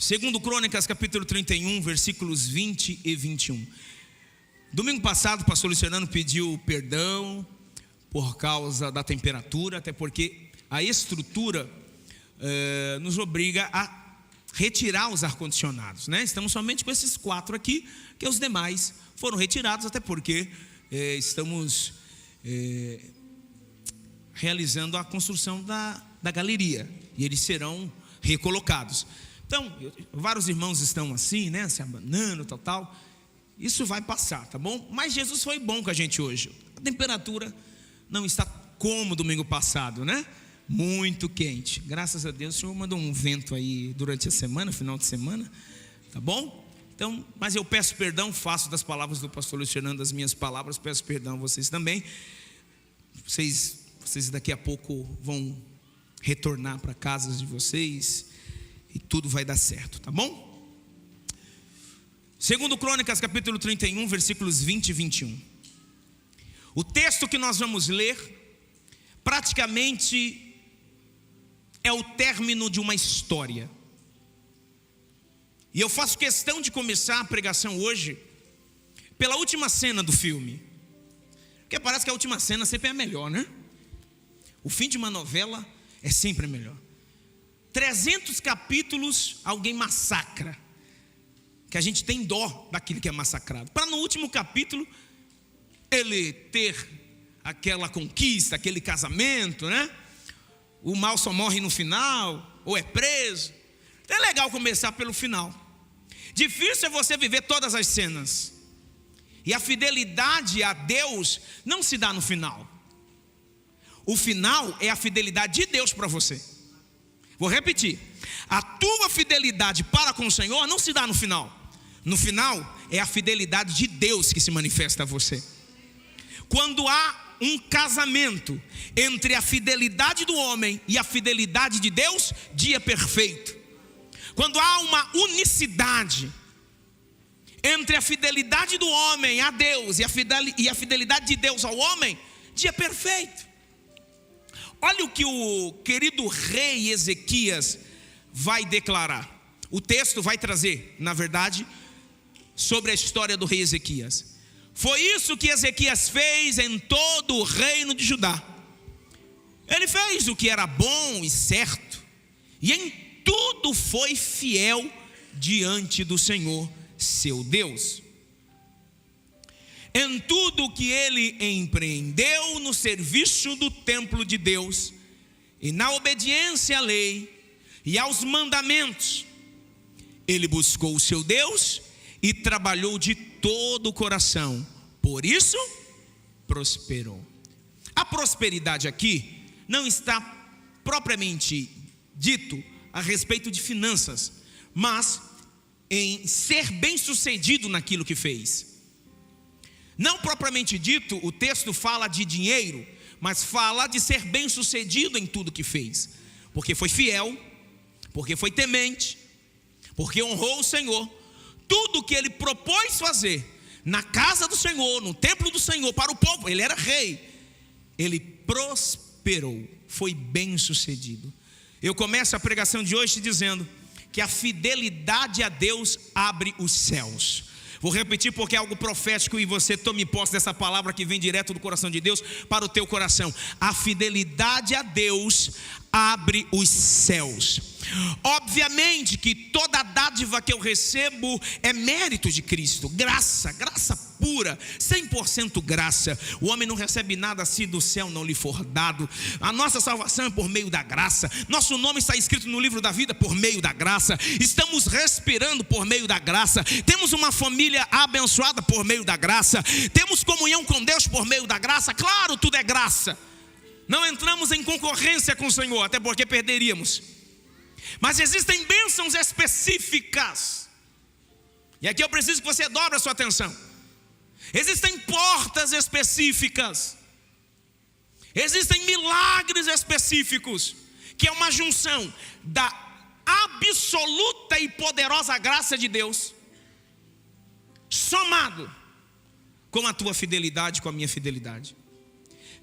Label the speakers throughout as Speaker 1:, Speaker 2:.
Speaker 1: Segundo Crônicas, capítulo 31, versículos 20 e 21. Domingo passado, o pastor Luciano pediu perdão por causa da temperatura, até porque a estrutura nos obriga a retirar os ar-condicionados, né? Estamos somente com esses 4 aqui, que os demais foram retirados, até porque estamos realizando a construção da galeria, e eles serão recolocados. Então, vários irmãos estão assim, né, se abanando, tal. Isso vai passar, tá bom? Mas Jesus foi bom com a gente hoje. A temperatura não está como domingo passado, né? Muito quente. Graças a Deus, o Senhor mandou um vento aí durante a semana, final de semana, tá bom? Então, mas eu peço perdão, faço das palavras do pastor Luciano, das minhas palavras, peço perdão a vocês também. Vocês daqui a pouco vão retornar para casas de vocês e tudo vai dar certo, tá bom? Segundo Crônicas, capítulo 31, versículos 20 e 21. O texto que nós vamos ler praticamente é o término de uma história. E eu faço questão de começar a pregação hoje pela última cena do filme, porque parece que a última cena sempre é a melhor, né? O fim de uma novela é sempre melhor. 300 capítulos, alguém massacra, que a gente tem dó daquele que é massacrado, para no último capítulo ele ter aquela conquista, aquele casamento, né? O mal só morre no final, ou é preso. Então é legal começar pelo final. Difícil é você viver todas as cenas, e a fidelidade a Deus não se dá no final. O final é a fidelidade de Deus para você. Vou repetir: a tua fidelidade para com o Senhor não se dá no final. No final é a fidelidade de Deus que se manifesta a você. Quando há um casamento entre a fidelidade do homem e a fidelidade de Deus, dia perfeito. Quando há uma unicidade entre a fidelidade do homem a Deus e a fidelidade de Deus ao homem, dia perfeito. Olha o que o querido rei Ezequias vai declarar. O texto vai trazer, na verdade, sobre a história do rei Ezequias. Foi isso que Ezequias fez em todo o reino de Judá. Ele fez o que era bom e certo, e em tudo foi fiel diante do Senhor, seu Deus. Em tudo que ele empreendeu no serviço do templo de Deus, e na obediência à lei e aos mandamentos, ele buscou o seu Deus e trabalhou de todo o coração, por isso prosperou. A prosperidade aqui não está propriamente dito a respeito de finanças, mas em ser bem-sucedido naquilo que fez. Não propriamente dito, o texto fala de dinheiro, mas fala de ser bem-sucedido em tudo que fez, porque foi fiel, porque foi temente, porque honrou o Senhor. Tudo que ele propôs fazer na casa do Senhor, no templo do Senhor, para o povo, ele era rei, ele prosperou, foi bem-sucedido. Eu começo a pregação de hoje dizendo que a fidelidade a Deus abre os céus. Vou repetir porque é algo profético, e você tome posse dessa palavra que vem direto do coração de Deus para o teu coração. A fidelidade a Deus abre os céus. Obviamente que toda dádiva que eu recebo é mérito de Cristo, graça pura, 100% graça. O homem não recebe nada se do céu não lhe for dado. A nossa salvação é por meio da graça. Nosso nome está escrito no livro da vida por meio da graça. Estamos respirando por meio da graça. Temos uma família abençoada por meio da graça. Temos comunhão com Deus por meio da graça. Claro, tudo é graça. Não entramos em concorrência com o Senhor, até porque perderíamos. Mas existem bênçãos específicas, e aqui eu preciso que você dobre a sua atenção. Existem portas específicas, existem milagres específicos, que é uma junção da absoluta e poderosa graça de Deus, somado com a tua fidelidade, com a minha fidelidade.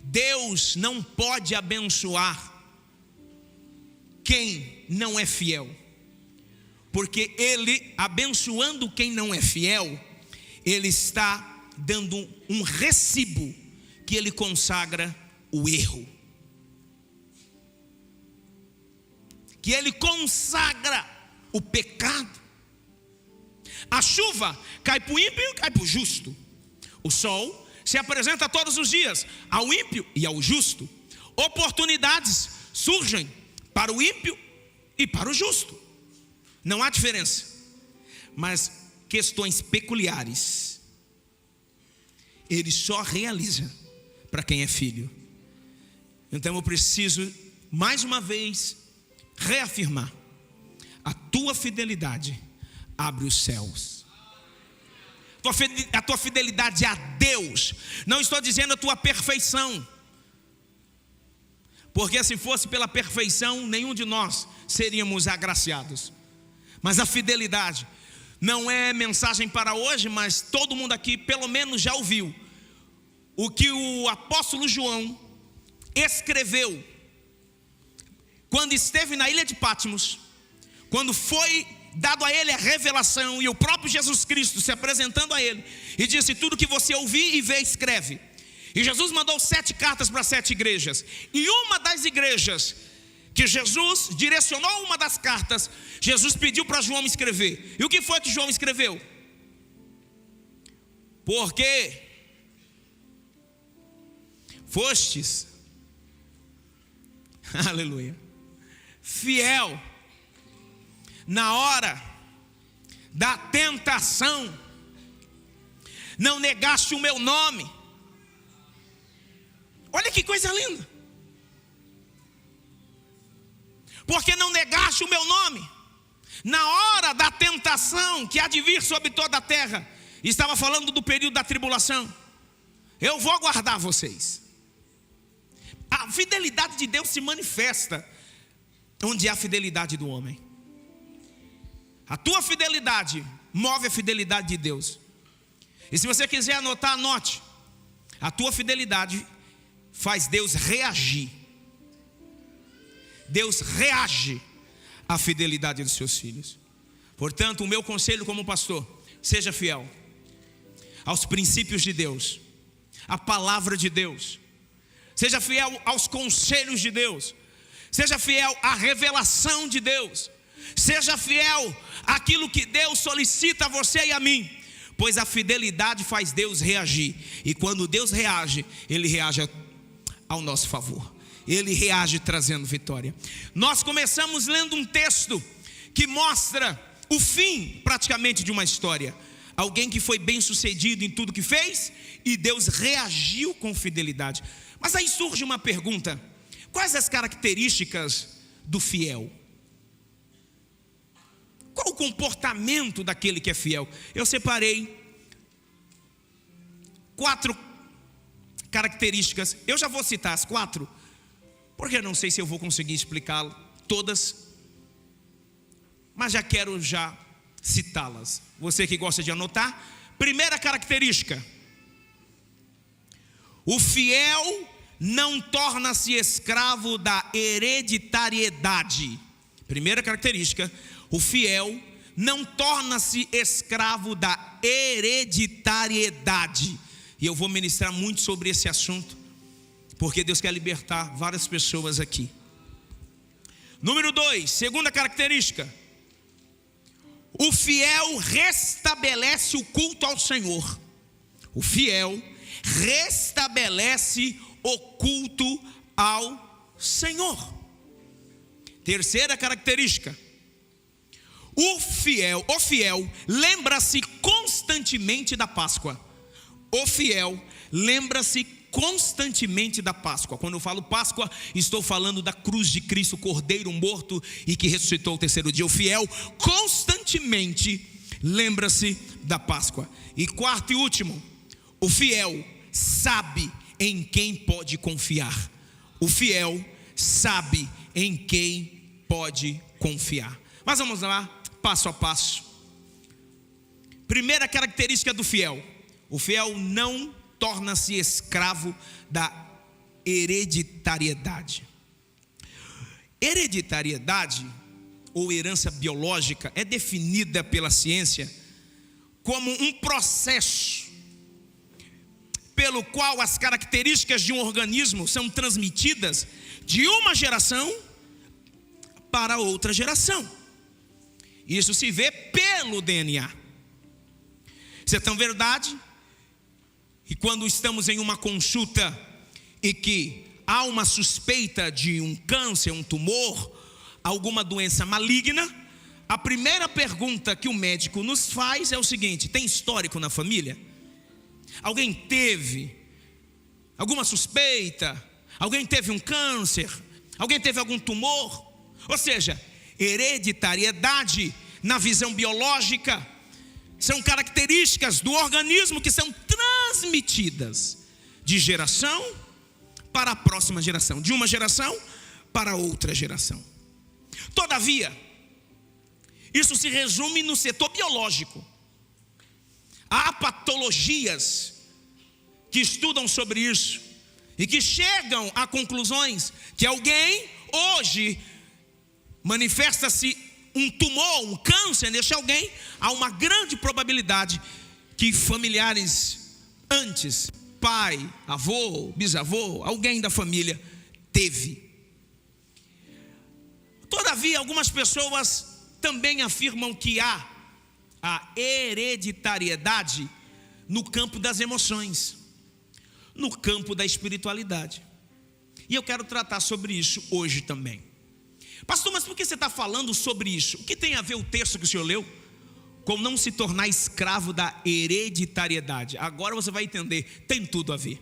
Speaker 1: Deus não pode abençoar quem não é fiel, porque ele, abençoando quem não é fiel, ele está dando um recibo que ele consagra o erro, que ele consagra o pecado. A chuva cai para o ímpio e cai para o justo. O sol se apresenta todos os dias ao ímpio e ao justo. Oportunidades surgem para o ímpio e para o justo. Não há diferença. Mas questões peculiares ele só realiza para quem é filho. Então eu preciso mais uma vez reafirmar: a tua fidelidade abre os céus. A tua fidelidade a Deus, não estou dizendo a tua perfeição, porque se fosse pela perfeição, nenhum de nós seríamos agraciados. Mas a fidelidade não é mensagem para hoje, mas todo mundo aqui pelo menos já ouviu o que o apóstolo João escreveu quando esteve na ilha de Patmos, quando foi dado a ele a revelação, e o próprio Jesus Cristo se apresentando a ele, e disse: tudo que você ouvir e ver, escreve. E Jesus mandou 7 cartas para 7 igrejas, e uma das igrejas que Jesus direcionou uma das cartas, Jesus pediu para João escrever. E o que foi que João escreveu? Porque fostes, aleluia, fiel na hora da tentação, não negaste o meu nome. Olha que coisa linda. Porque não negaste o meu nome na hora da tentação que há de vir sobre toda a terra. Estava falando do período da tribulação. Eu vou guardar vocês. A fidelidade de Deus se manifesta onde há a fidelidade do homem. A tua fidelidade move a fidelidade de Deus. E se você quiser anotar, anote. A tua fidelidade faz Deus reagir. Deus reage à fidelidade dos seus filhos. Portanto, o meu conselho como pastor: seja fiel aos princípios de Deus, à palavra de Deus. Seja fiel aos conselhos de Deus. Seja fiel à revelação de Deus. Seja fiel àquilo que Deus solicita a você e a mim, pois a fidelidade faz Deus reagir. E quando Deus reage, Ele reage ao nosso favor. Ele reage trazendo vitória. Nós começamos lendo um texto que mostra o fim praticamente de uma história. Alguém que foi bem sucedido em tudo que fez, e Deus reagiu com fidelidade. Mas aí surge uma pergunta: quais as características do fiel? Qual o comportamento daquele que é fiel? Eu separei 4 características. Eu já vou citar as 4, porque eu não sei se eu vou conseguir explicá-las todas, mas já quero citá-las. Você que gosta de anotar. Primeira característica: o fiel não torna-se escravo da hereditariedade. Primeira característica: o fiel não torna-se escravo da hereditariedade. E eu vou ministrar muito sobre esse assunto, porque Deus quer libertar várias pessoas aqui. Número 2, segunda característica: o fiel restabelece o culto ao Senhor. O fiel restabelece o culto ao Senhor. Terceira característica: o fiel lembra-se constantemente da Páscoa. O fiel lembra-se constantemente da Páscoa. Quando eu falo Páscoa, estou falando da cruz de Cristo, Cordeiro morto e que ressuscitou ao terceiro dia. O fiel constantemente lembra-se da Páscoa. E quarto e último: o fiel sabe em quem pode confiar. O fiel sabe em quem pode confiar. Mas vamos lá, passo a passo. Primeira característica do fiel: o fiel não torna-se escravo da hereditariedade. Hereditariedade, ou herança biológica é definida pela ciência como um processo pelo qual as características de um organismo são transmitidas de uma geração para outra geração. Isso se vê pelo DNA. Isso é tão verdade que quando estamos em uma consulta e que há uma suspeita de um câncer, um tumor, alguma doença maligna, a primeira pergunta que o médico nos faz é o seguinte: tem histórico na família? Alguém teve alguma suspeita? Alguém teve um câncer? Alguém teve algum tumor? Ou seja, hereditariedade na visão biológica são características do organismo que são transmitidas de geração para a próxima geração, de uma geração para outra geração. Todavia, isso se resume no setor biológico. Há patologias que estudam sobre isso e que chegam a conclusões que alguém hoje manifesta-se um tumor, um câncer neste alguém, há uma grande probabilidade que familiares antes, pai, avô, bisavô, alguém da família teve. Todavia, algumas pessoas também afirmam que há a hereditariedade no campo das emoções, no campo da espiritualidade. E eu quero tratar sobre isso hoje também. Pastor, mas por que você está falando sobre isso? O que tem a ver o texto que o senhor leu com não se tornar escravo da hereditariedade? Agora você vai entender, tem tudo a ver.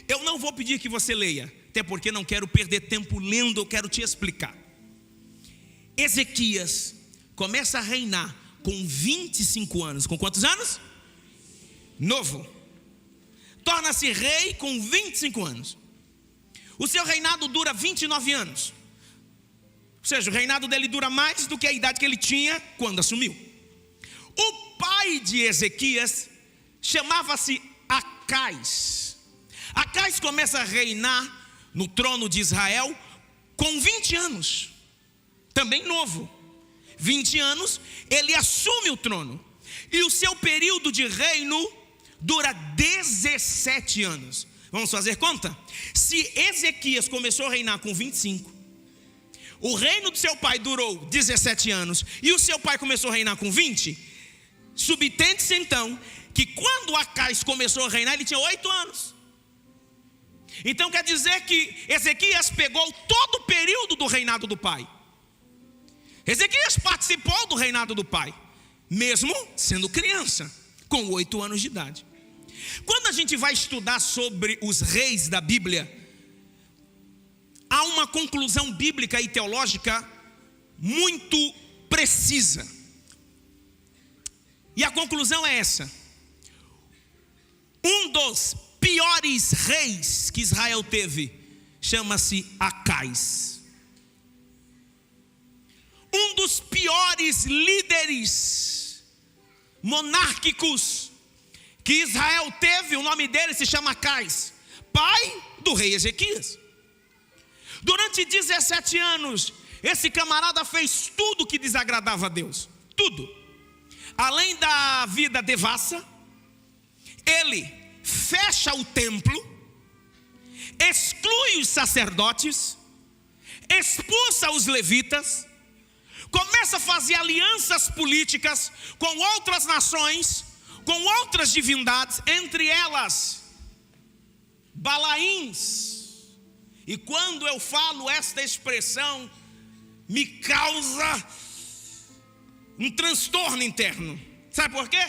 Speaker 1: Eu não vou pedir que você leia, até porque não quero perder tempo lendo, eu quero te explicar. Ezequias começa a reinar com 25 anos. Com quantos anos? Novo. Torna-se rei com 25 anos. O seu reinado dura 29 anos. Ou seja, o reinado dele dura mais do que a idade que ele tinha quando assumiu. O pai de Ezequias chamava-se Acais. Acais começa a reinar no trono de Israel com 20 anos. Também novo. 20 anos, ele assume o trono. E o seu período de reino dura 17 anos. Vamos fazer conta? Se Ezequias começou a reinar com 25, o reino do seu pai durou 17 anos, e o seu pai começou a reinar com 20, subtende-se então que quando Acais começou a reinar, ele tinha 8 anos. Então quer dizer que Ezequias pegou todo o período do reinado do pai. Ezequias participou do reinado do pai, mesmo sendo criança, com 8 anos de idade. Quando a gente vai estudar sobre os reis da Bíblia, há uma conclusão bíblica e teológica muito precisa. E a conclusão é essa: um dos piores reis que Israel teve chama-se Acais. Um dos piores líderes monárquicos que Israel teve, o nome dele se chama Acais, pai do rei Ezequias. Durante 17 anos, esse camarada fez tudo que desagradava a Deus. Tudo. Além da vida devassa, ele fecha o templo, exclui os sacerdotes, expulsa os levitas, começa a fazer alianças políticas com outras nações, com outras divindades, entre elas Balaíns. E quando eu falo esta expressão, me causa um transtorno interno. Sabe por quê?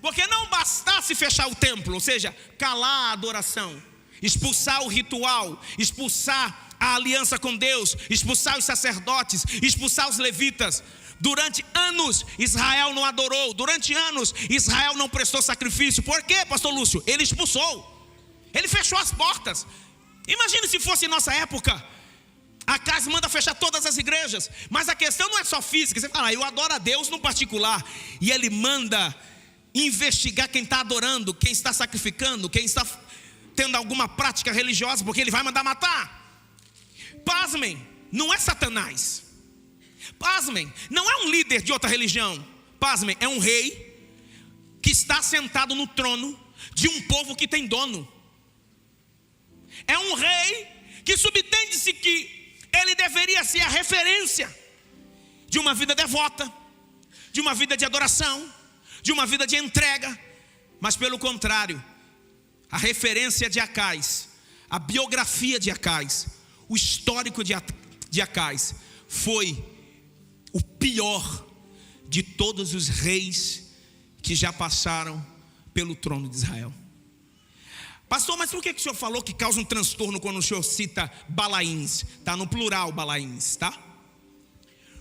Speaker 1: Porque não bastasse fechar o templo, ou seja, calar a adoração, expulsar o ritual, expulsar a aliança com Deus, expulsar os sacerdotes, expulsar os levitas. Durante anos Israel não adorou, durante anos Israel não prestou sacrifício. Por quê, pastor Lúcio? Ele expulsou, ele fechou as portas. Imagine se fosse em nossa época. Acais manda fechar todas as igrejas. Mas a questão não é só física. Você fala, eu adoro a Deus no particular, e ele manda investigar quem está adorando, quem está sacrificando, quem está tendo alguma prática religiosa, porque ele vai mandar matar. Pasmem, não é Satanás, Pasmem, não é um líder de outra religião. Pasmem, é um rei que está sentado no trono de um povo que tem dono. É um rei que subentende-se que ele deveria ser a referência de uma vida devota, de uma vida de adoração, de uma vida de entrega. Mas pelo contrário, a referência de Acais, a biografia de Acais, o histórico de Acais foi o pior de todos os reis que já passaram pelo trono de Israel. Pastor, mas por que o senhor falou que causa um transtorno quando o senhor cita Balaíns? Está no plural Balaíns, tá?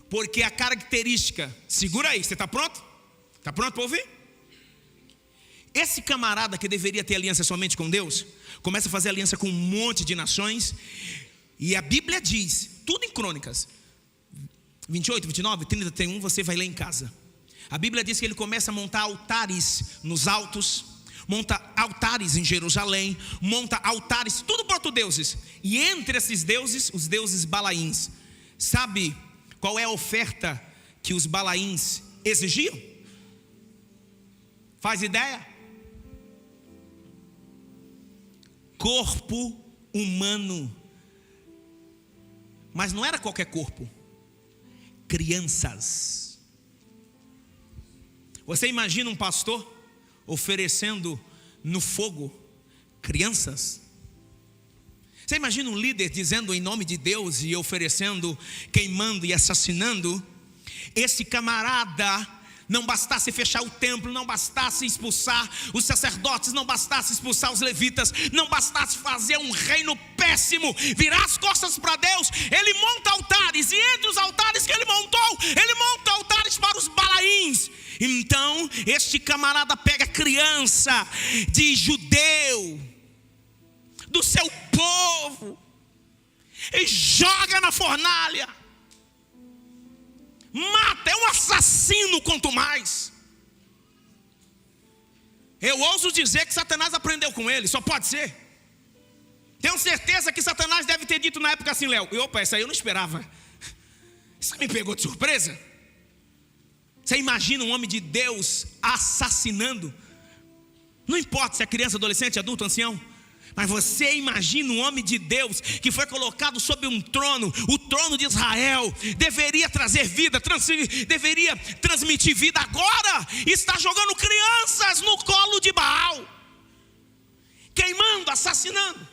Speaker 1: Porque a característica, segura aí, você está pronto? Está pronto para ouvir? Esse camarada que deveria ter aliança somente com Deus, começa a fazer aliança com um monte de nações. E a Bíblia diz, tudo em Crônicas 28, 29, 30, 31, você vai ler em casa. A Bíblia diz que ele começa a montar altares nos altos, monta altares em Jerusalém, monta altares, tudo para outros deuses. E entre esses deuses, os deuses Balaíns. Sabe qual é a oferta que os Balaíns exigiam? Faz ideia? Corpo humano. Mas não era qualquer corpo. Crianças. Você imagina um pastor oferecendo no fogo crianças? Você imagina um líder dizendo em nome de Deus e oferecendo, queimando e assassinando? Esse camarada, não bastasse fechar o templo, não bastasse expulsar os sacerdotes, não bastasse expulsar os levitas, não bastasse fazer um reino péssimo, virar as costas para Deus, ele monta altares, e entre os altares que ele monta altares para os Balaíns. Então este camarada pega criança de judeu, do seu povo, e joga na fornalha, mata, é um assassino quanto mais. Eu ouso dizer que Satanás aprendeu com ele, só pode ser. Tenho certeza que Satanás deve ter dito na época assim: Léo, opa, essa aí eu não esperava, isso me pegou de surpresa. Você imagina um homem de Deus assassinando? Não importa se é criança, adolescente, adulto, ancião, mas você imagina um homem de Deus que foi colocado sobre um trono, o trono de Israel, deveria trazer vida, deveria transmitir vida, agora está jogando crianças no colo de Baal, queimando, assassinando.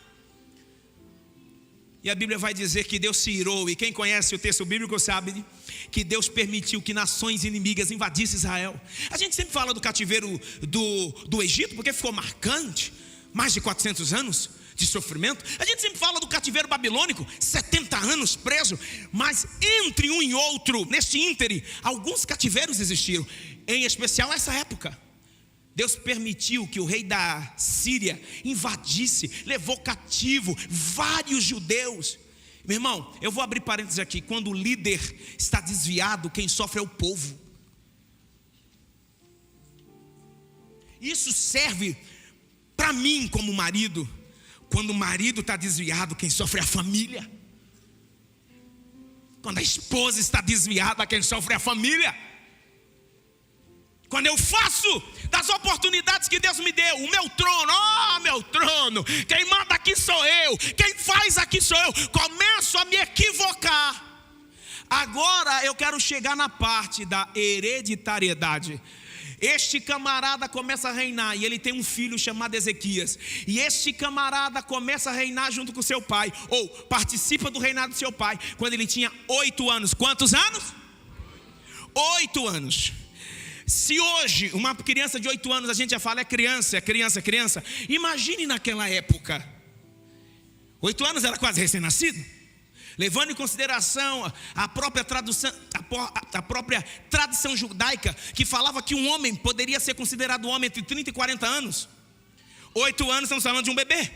Speaker 1: E a Bíblia vai dizer que Deus se irou, e quem conhece o texto bíblico sabe que Deus permitiu que nações inimigas invadissem Israel. A gente sempre fala do cativeiro do Egito, porque ficou marcante, mais de 400 anos de sofrimento. A gente sempre fala do cativeiro babilônico, 70 anos preso. Mas entre um e outro, neste íntere, alguns cativeiros existiram, em especial nessa época. Deus permitiu que o rei da Síria invadisse, levou cativo vários judeus. Meu irmão, eu vou abrir parênteses aqui. Quando o líder está desviado, quem sofre é o povo. Isso serve para mim como marido. Quando o marido está desviado, quem sofre é a família. Quando a esposa está desviada, quem sofre é a família. Quando eu faço das oportunidades que Deus me deu o meu trono, meu trono, quem manda aqui sou eu, quem faz aqui sou eu, começo a me equivocar. Agora eu quero chegar na parte da hereditariedade. Este camarada começa a reinar, e ele tem um filho chamado Ezequias, e este camarada começa a reinar junto com seu pai, ou participa do reinado do seu pai, quando ele tinha 8 anos. Quantos anos? 8 anos. Se hoje uma criança de 8 anos a gente já fala é criança, imagine naquela época. 8 anos era quase recém-nascido. Levando em consideração a própria tradição judaica, que falava que um homem poderia ser considerado homem entre 30 e 40 anos. 8 anos estamos falando de um bebê,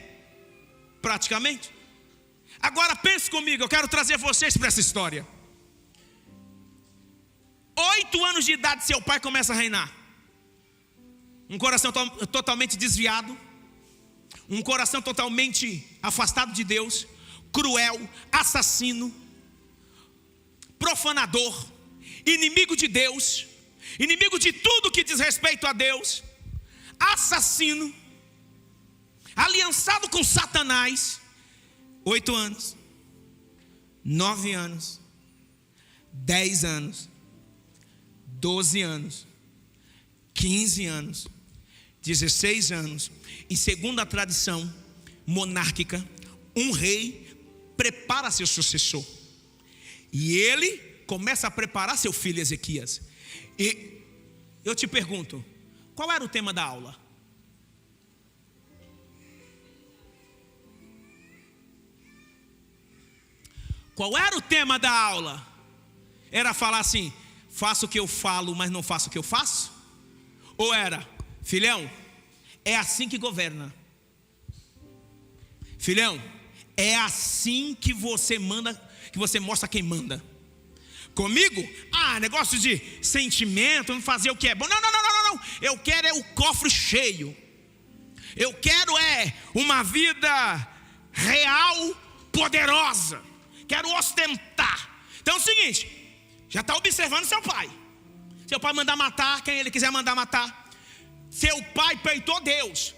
Speaker 1: praticamente. Agora pense comigo, eu quero trazer vocês para essa história. 8 anos de idade seu pai começa a reinar. Um coração totalmente desviado, um coração totalmente afastado de Deus, cruel, assassino, profanador, inimigo de Deus, inimigo de tudo que diz respeito a Deus, assassino, aliançado com Satanás, 8 anos, 9 anos, 10 anos, 12 anos, 15 anos, 16 anos. E segundo a tradição monárquica, um rei prepara seu sucessor. E ele começa a preparar seu filho Ezequias. E eu te pergunto, qual era o tema da aula? Qual era o tema da aula? Era falar assim: faço o que eu falo, mas não faço o que eu faço? Ou era: filhão, é assim que governa. Filhão, é assim que você manda, que você mostra quem manda. Comigo? Negócio de sentimento, fazer o que é bom. Não. Eu quero é o cofre cheio. Eu quero é uma vida real, poderosa. Quero ostentar. Então é o seguinte, já está observando seu pai. Seu pai mandar matar quem ele quiser mandar matar. Seu pai peitou Deus,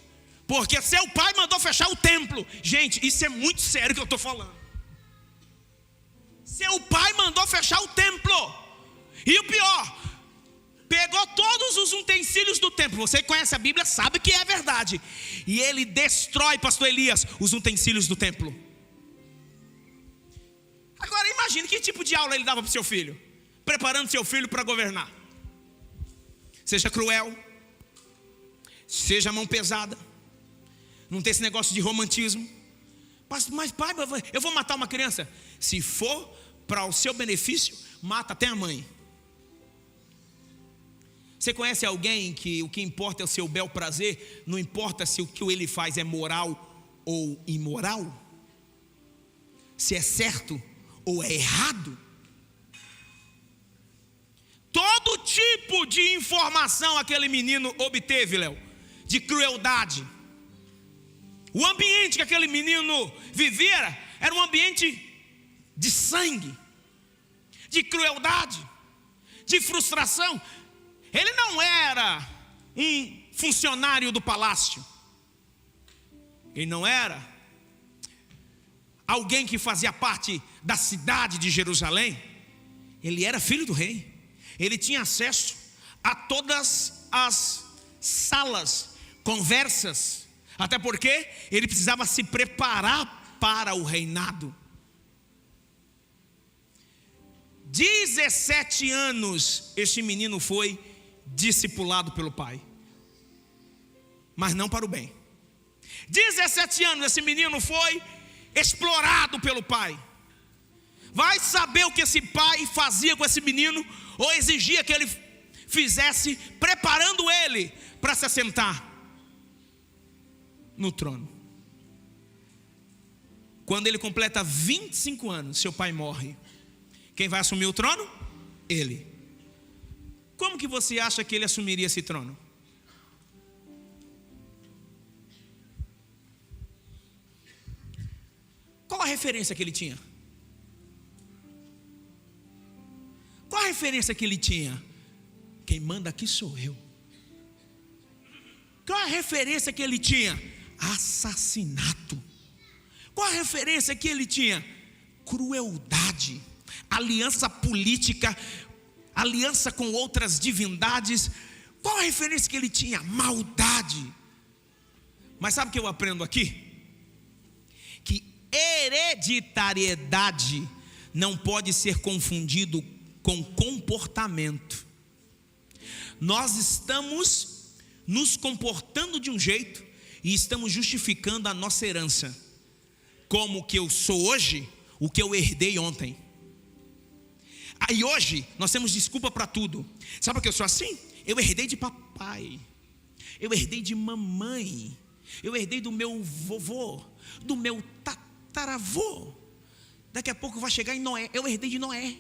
Speaker 1: porque seu pai mandou fechar o templo. Gente, isso é muito sério que eu estou falando. Seu pai mandou fechar o templo. E o pior, pegou todos os utensílios do templo. Você que conhece a Bíblia sabe que é verdade. E ele destrói, pastor Elias, os utensílios do templo. Agora imagine que tipo de aula ele dava para o seu filho, preparando seu filho para governar. Seja cruel, seja mão pesada, não tem esse negócio de romantismo. Mas pai, eu vou matar uma criança. Se for para o seu benefício, mata até a mãe. Você conhece alguém que o que importa é o seu bel prazer, não importa se o que ele faz é moral ou imoral, se é certo ou é errado? Todo tipo de informação aquele menino obteve, Léo, de crueldade. O ambiente que aquele menino vivia era um ambiente de sangue, de crueldade, de frustração. Ele não era um funcionário do palácio. Ele não era alguém que fazia parte da cidade de Jerusalém. Ele era filho do rei. Ele tinha acesso a todas as salas, conversas, até porque ele precisava se preparar para o reinado. 17 anos este menino foi discipulado pelo pai, mas não para o bem. 17 anos esse menino foi explorado pelo pai. Vai saber o que esse pai fazia com esse menino, ou exigia que ele fizesse, preparando ele para se assentar no trono. Quando ele completa 25 anos, seu pai morre. Quem vai assumir o trono? Ele. Como que você acha que ele assumiria esse trono? Qual a referência que ele tinha? Qual a referência que ele tinha? Quem manda aqui sou eu. Qual a referência que ele tinha? Assassinato. Qual a referência que ele tinha? Crueldade, aliança política, aliança com outras divindades. Qual a referência que ele tinha? Maldade. Mas sabe o que eu aprendo aqui? Que hereditariedade não pode ser confundido com comportamento. Nós estamos nos comportando de um jeito e estamos justificando a nossa herança, como o que eu sou hoje, o que eu herdei ontem. Aí hoje nós temos desculpa para tudo. Sabe por que eu sou assim? Eu herdei de papai, eu herdei de mamãe, eu herdei do meu vovô, do meu tataravô. Daqui a pouco vai chegar em Noé. Eu herdei de Noé.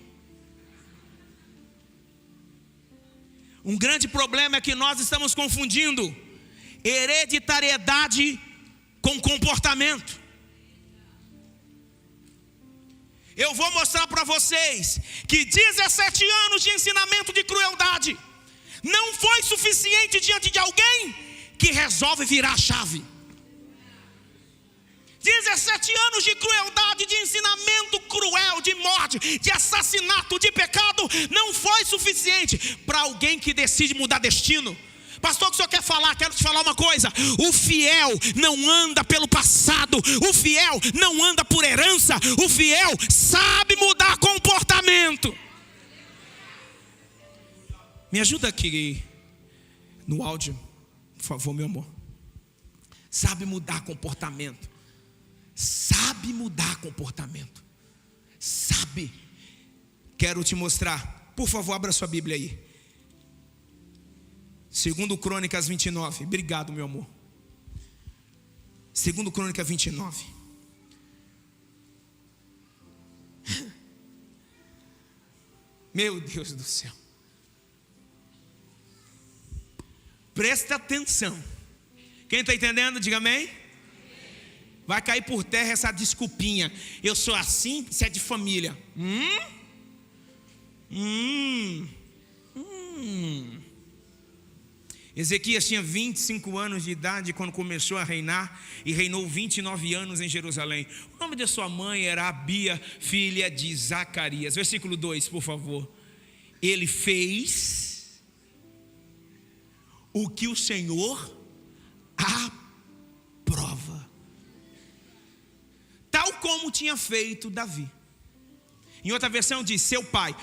Speaker 1: Um grande problema é que nós estamos confundindo hereditariedade com comportamento. Eu vou mostrar para vocês que 17 anos de ensinamento de crueldade não foi suficiente diante de alguém que resolve virar a chave. 17 anos de crueldade, de ensinamento cruel, de morte, de assassinato, de pecado, não foi suficiente para alguém que decide mudar destino. Pastor, o que o senhor quer falar? Quero te falar uma coisa: o fiel não anda pelo passado, o fiel não anda por herança, o fiel sabe mudar comportamento. Me ajuda aqui no áudio, por favor, meu amor. Sabe mudar comportamento. Sabe mudar comportamento. Sabe. Quero te mostrar. Por favor, abra sua Bíblia aí. 2 Crônicas 29. Obrigado, meu amor. 2 Crônicas 29. Meu Deus do céu. Presta atenção. Quem está entendendo, diga amém. Vai cair por terra essa desculpinha. Eu sou assim, isso é de família. Ezequias tinha 25 anos de idade quando começou a reinar, e reinou 29 anos em Jerusalém. O nome de sua mãe era Abia, filha de Zacarias. Versículo 2, por favor. Ele fez o que o Senhor aprova, tal como tinha feito Davi. Em outra versão diz seu pai.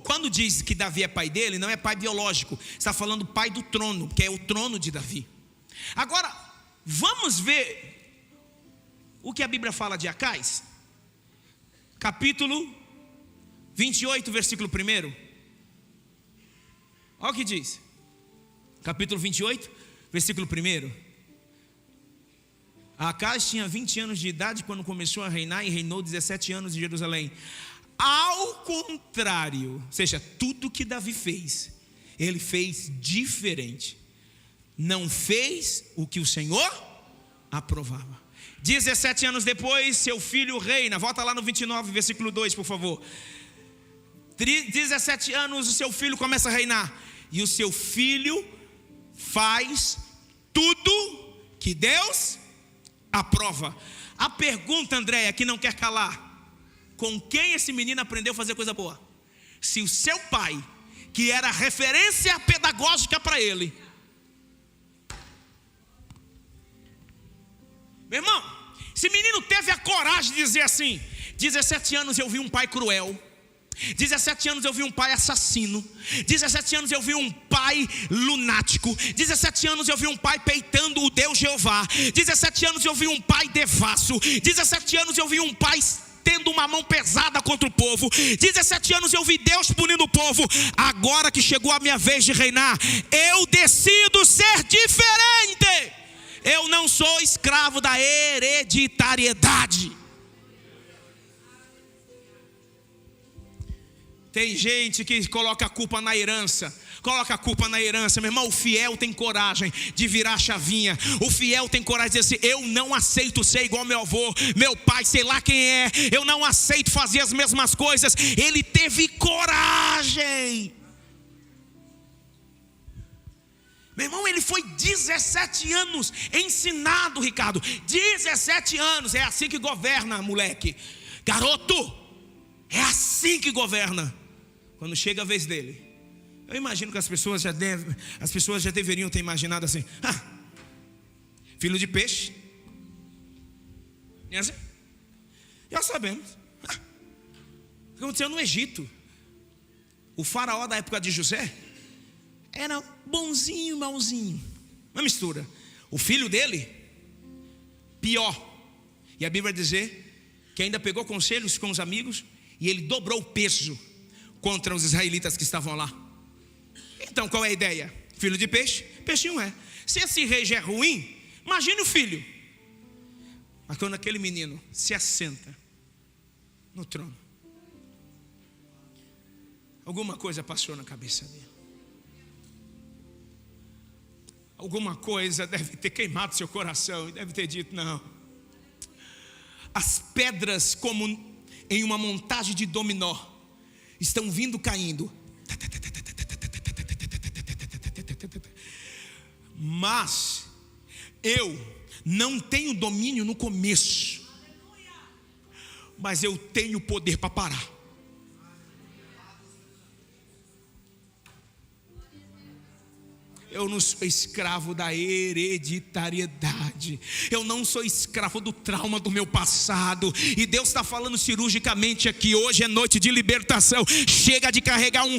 Speaker 1: Quando diz que Davi é pai dele, não é pai biológico, está falando pai do trono, que é o trono de Davi. Agora, vamos ver o que a Bíblia fala de Acais. Capítulo 28, versículo 1. Olha o que diz. Capítulo 28, versículo 1. Acais tinha 20 anos de idade quando começou a reinar, e reinou 17 anos em Jerusalém. Ao contrário, ou seja, tudo que Davi fez, ele fez diferente. Não fez o que o Senhor aprovava. 17 anos depois, seu filho reina. Volta lá no 29, versículo 2, por favor. 17 anos, o seu filho começa a reinar. E o seu filho faz tudo que Deus aprova. A pergunta, Andréia, que não quer calar: com quem esse menino aprendeu a fazer coisa boa? Se o seu pai, que era referência pedagógica para ele. Meu irmão, esse menino teve a coragem de dizer assim: 17 anos eu vi um pai cruel, 17 anos eu vi um pai assassino, 17 anos eu vi um pai lunático, 17 anos eu vi um pai peitando o Deus Jeová, 17 anos eu vi um pai devasso, 17 anos eu vi um pai tendo uma mão pesada contra o povo, 17 anos eu vi Deus punindo o povo. Agora que chegou a minha vez de reinar, eu decido ser diferente. Eu não sou escravo da hereditariedade. Tem gente que coloca a culpa na herança. Coloca a culpa na herança, meu irmão. O fiel tem coragem de virar a chavinha. O fiel tem coragem de dizer assim: eu não aceito ser igual meu avô, meu pai, sei lá quem é. Eu não aceito fazer as mesmas coisas. Ele teve coragem. Meu irmão, ele foi 17 anos ensinado, Ricardo. 17 anos, é assim que governa, moleque. Garoto, é assim que governa. Quando chega a vez dele, eu imagino que as pessoas já deveriam ter imaginado assim: filho de peixe. Já sabemos. O que aconteceu no Egito? O faraó da época de José era bonzinho, malzinho, uma mistura. O filho dele, pior. E a Bíblia diz que ainda pegou conselhos com os amigos, e ele dobrou o peso contra os israelitas que estavam lá. Então qual é a ideia? Filho de peixe, peixinho é. Se esse rei já é ruim, imagine o filho. Mas quando aquele menino se assenta no trono, alguma coisa passou na cabeça dele. Alguma coisa deve ter queimado seu coração, e deve ter dito: não. As pedras como em uma montagem de dominó, estão vindo caindo. Mas eu não tenho domínio no começo, mas eu tenho poder para parar. Eu não sou escravo da hereditariedade. Eu não sou escravo do trauma do meu passado. E Deus está falando cirurgicamente aqui. Hoje é noite de libertação. Chega de carregar um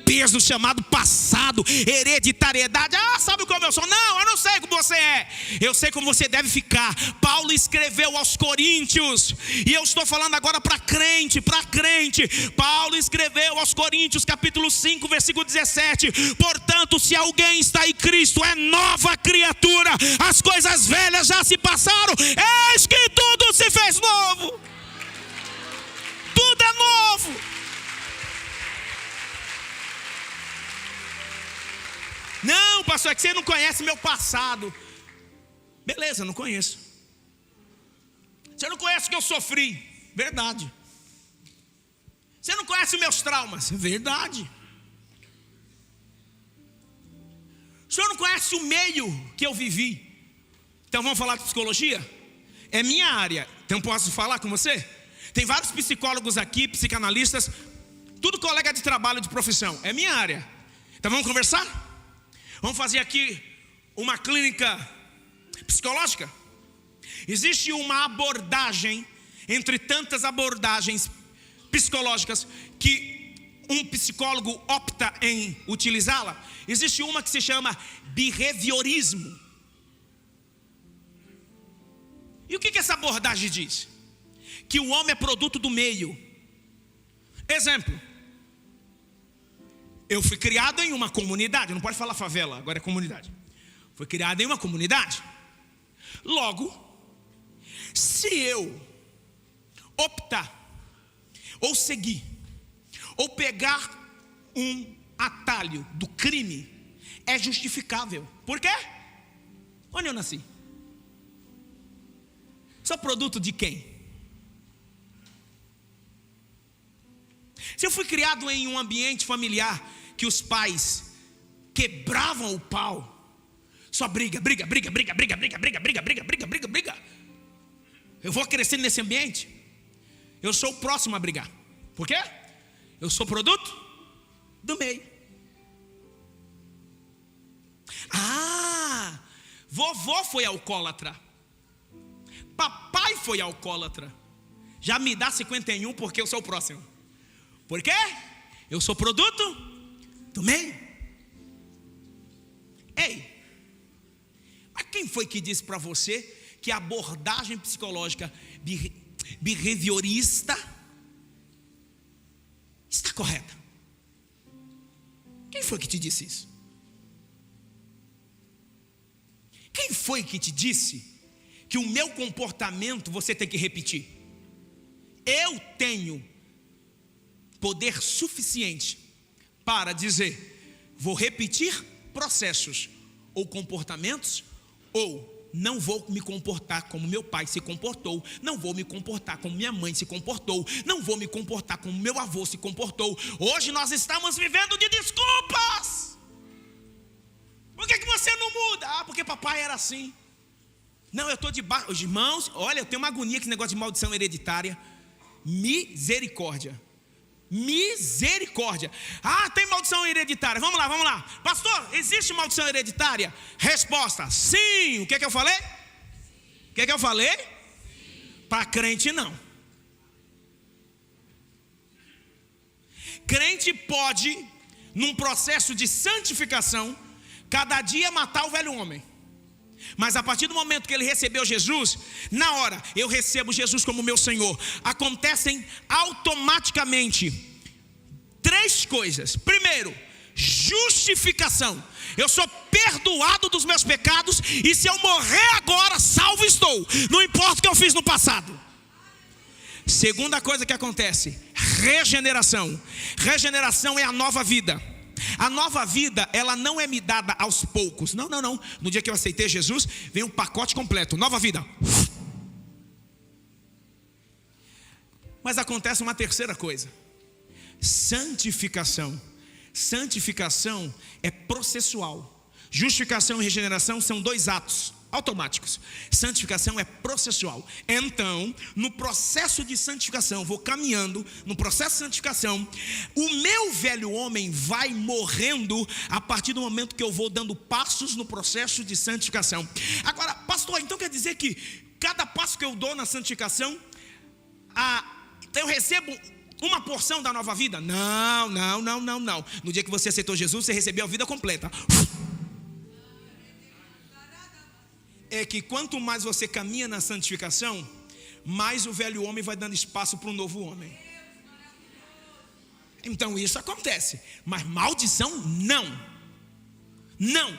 Speaker 1: peso chamado passado, hereditariedade. Sabe como eu sou? Não, eu não sei como você é. Eu sei como você deve ficar. Paulo escreveu aos Coríntios. E eu estou falando agora para crente, Paulo escreveu aos Coríntios, capítulo 5, versículo 17. Portanto, se alguém está em Cristo, é nova criatura. As coisas velhas já se passaram, eis que tudo se fez novo. Tudo é novo. Não, pastor, é que você não conhece meu passado. Beleza, não conheço. Você não conhece o que eu sofri. Verdade. Você não conhece meus traumas. Verdade. O senhor não conhece o meio que eu vivi. Então vamos falar de psicologia? É minha área. Então posso falar com você? Tem vários psicólogos aqui, psicanalistas, tudo colega de trabalho, de profissão. É minha área. Então vamos conversar? Vamos fazer aqui uma clínica psicológica? Existe uma abordagem, entre tantas abordagens psicológicas, que um psicólogo opta em utilizá-la. Existe uma que se chama behaviorismo. E o que essa abordagem diz? Que o homem é produto do meio. Exemplo: eu fui criado em uma comunidade. Não pode falar favela, agora é comunidade. Fui criado em uma comunidade. Logo, se eu optar, ou seguir, ou pegar um atalho do crime, é justificável. Por quê? Onde eu nasci? Sou produto de quem? Se eu fui criado em um ambiente familiar que os pais quebravam o pau, só briga, eu vou crescer nesse ambiente, eu sou o próximo a brigar. Por quê? Eu sou produto do meio. Vovó foi alcoólatra, papai foi alcoólatra. Já me dá 51 porque eu sou o próximo. Por quê? Eu sou produto do meio. Ei, mas quem foi que disse para você que a abordagem psicológica behaviorista está correta? Quem foi que te disse isso? Quem foi que te disse que o meu comportamento você tem que repetir? Eu tenho poder suficiente para dizer: vou repetir processos ou comportamentos, ou não vou me comportar como meu pai se comportou, não vou me comportar como minha mãe se comportou, não vou me comportar como meu avô se comportou. Hoje nós estamos vivendo de desculpas. Por que você não muda? Porque papai era assim. Não, eu estou debaixo. Os irmãos, olha, eu tenho uma agonia com esse negócio de maldição hereditária. Misericórdia. Tem maldição hereditária. Vamos lá. Pastor, existe maldição hereditária? Resposta: sim. O que eu falei? Para crente não. Crente pode, num processo de santificação, cada dia matar o velho homem. Mas a partir do momento que ele recebeu Jesus, na hora eu recebo Jesus como meu Senhor, acontecem automaticamente 3 coisas. Primeiro, justificação. Eu sou perdoado dos meus pecados, e se eu morrer agora, salvo estou, não importa o que eu fiz no passado. Segunda coisa que acontece: regeneração. Regeneração é a nova vida. A nova vida, ela não é me dada aos poucos. Não. No dia que eu aceitei Jesus, vem um pacote completo. Nova vida. Mas acontece uma terceira coisa: santificação. Santificação é processual. Justificação e regeneração são 2 atos automáticos. Santificação é processual. Então, no processo de santificação, vou caminhando, no processo de santificação, o meu velho homem vai morrendo a partir do momento que eu vou dando passos no processo de santificação. Agora, pastor, então quer dizer que cada passo que eu dou na santificação, eu recebo uma porção da nova vida? Não. No dia que você aceitou Jesus, você recebeu a vida completa. É que quanto mais você caminha na santificação, mais o velho homem vai dando espaço para um novo homem. Então isso acontece. Mas maldição, não.